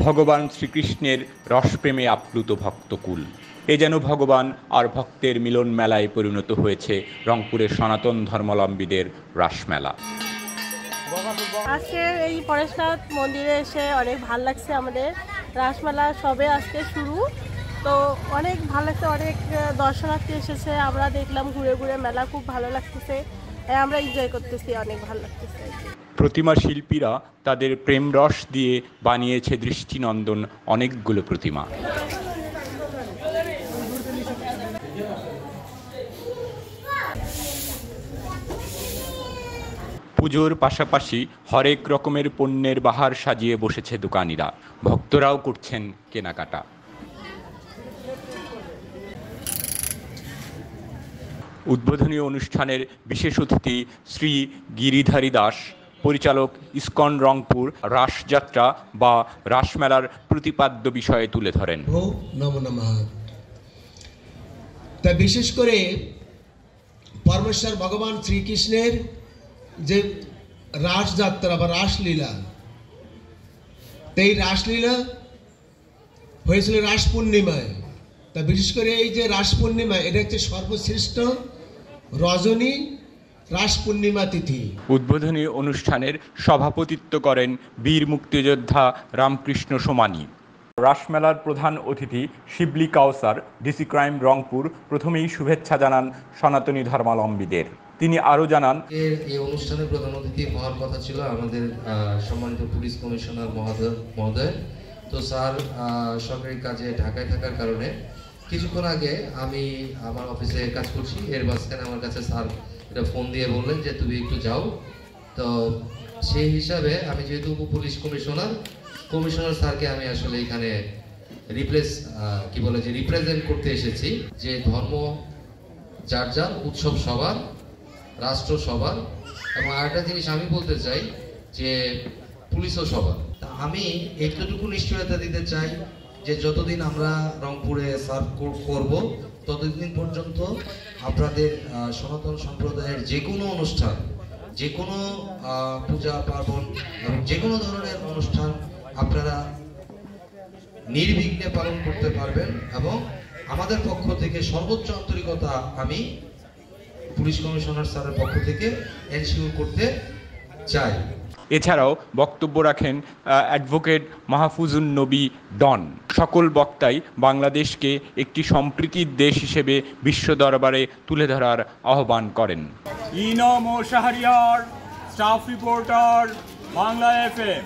ভগবান শ্রীকৃষ্ণের রসপ্রেমে আপ্লুত ভক্তকুল। এ যেন ভগবান আর ভক্তের মিলন মেলায় পরিণত হয়েছে রংপুরের সনাতন ধর্মাবলম্বীদের রাসমেলা। আজকে এই পরেশনাথ মন্দিরে এসে অনেক ভালো লাগছে। আমাদের রাসমেলা সবে আজকে শুরু, তো অনেক ভালো লাগছে। অনেক দর্শনার্থী এসেছে, আমরা দেখলাম ঘুরে ঘুরে মেলা, খুব ভালো লাগতেছে। আমরা এনজয় করতেছি, অনেক ভালো লাগতেছে। প্রতিমা শিল্পীরা তাদের প্রেম রস দিয়ে বানিয়েছে দৃষ্টিনন্দন অনেকগুলো প্রতিমা। পুজোর পাশাপাশি হরেক রকমের পণ্যের বাহার সাজিয়ে বসেছে দোকানিরা, ভক্তরাও করছেন কেনাকাটা। উদ্বোধনী অনুষ্ঠানের বিশেষ অতিথি শ্রী গিরিধারী দাস, পরিচালক ইসকন রংপুর, রাসযাত্রা বা রাসমেলার প্রতিপাদ্য বিষয়ে তুলে ধরেন। তা বিশেষ করে পরমেশ্বর ভগবান শ্রীকৃষ্ণের যে রাসযাত্রা বা রাসলীলা, এই রাসলীলা হয়েছিল রাস পূর্ণিমায়। তা বিশেষ করে এই যে রাস পূর্ণিমা, এটা হচ্ছে সর্বশ্রেষ্ঠ রজনী রাস পূর্ণিমা তিথি। উদ্বোধনী অনুষ্ঠানের সভাপতিত্ব করেন বীর মুক্তিযোদ্ধা রামকৃষ্ণ সোমানী। রাসমেলার প্রধান অতিথি শিবলি কাউসার, ডিসি ক্রাইম রংপুর, প্রথমেই শুভেচ্ছা জানান সনাতনী ধর্মাবলম্বীদের। তিনি আরও জানান, এই অনুষ্ঠানের প্রধান অতিথি হওয়ার কথা ছিল আমাদের সম্মানিত পুলিশ কমিশনার মহোদয়। তো স্যার সরকারি কাজে ঢাকায় থাকার কারণে কিছুক্ষণ আগে আমি আমার অফিসে কাজ করছি, এর মাঝখানে আমার কাছে স্যার এটা ফোন দিয়ে বললেন যে তুমি একটু যাও। তো সেই হিসাবে আমি যেহেতু পুলিশ কমিশনার স্যারকে আমি আসলে এখানে রিপ্রেজেন্ট করতে এসেছি যে ধর্ম যার যার, উৎসব সবার, রাষ্ট্র সবার, এবং আরেকটা জিনিস আমি বলতে চাই যে পুলিশও সবার। আমি একটুটুকু নিশ্চয়তা দিতে চাই যে যতদিন আমরা রংপুরে সার্ভ করব ততদিন পর্যন্ত আপনাদের সনাতন সম্প্রদায়ের যে কোনো অনুষ্ঠান, যে কোনো পূজা পার্বণ এবং যে কোনো ধরনের অনুষ্ঠান আপনারা নির্বিঘ্নে পালন করতে পারবেন, এবং আমাদের পক্ষ থেকে সর্বোচ্চ আন্তরিকতা আমি পুলিশ কমিশনার স্যারের পক্ষ থেকে এনশিওর করতে চাই। এছাড়াও বক্তব্য রাখেন অ্যাডভোকেট মাহফুজুন নবী ডন। সকল বক্তাই বাংলাদেশকে একটি সম্প্রীতির দেশ হিসেবে বিশ্ব দরবারে তুলে ধরার আহ্বান করেন। ইনম ও Shahriar, staff reporter, Bangla FM.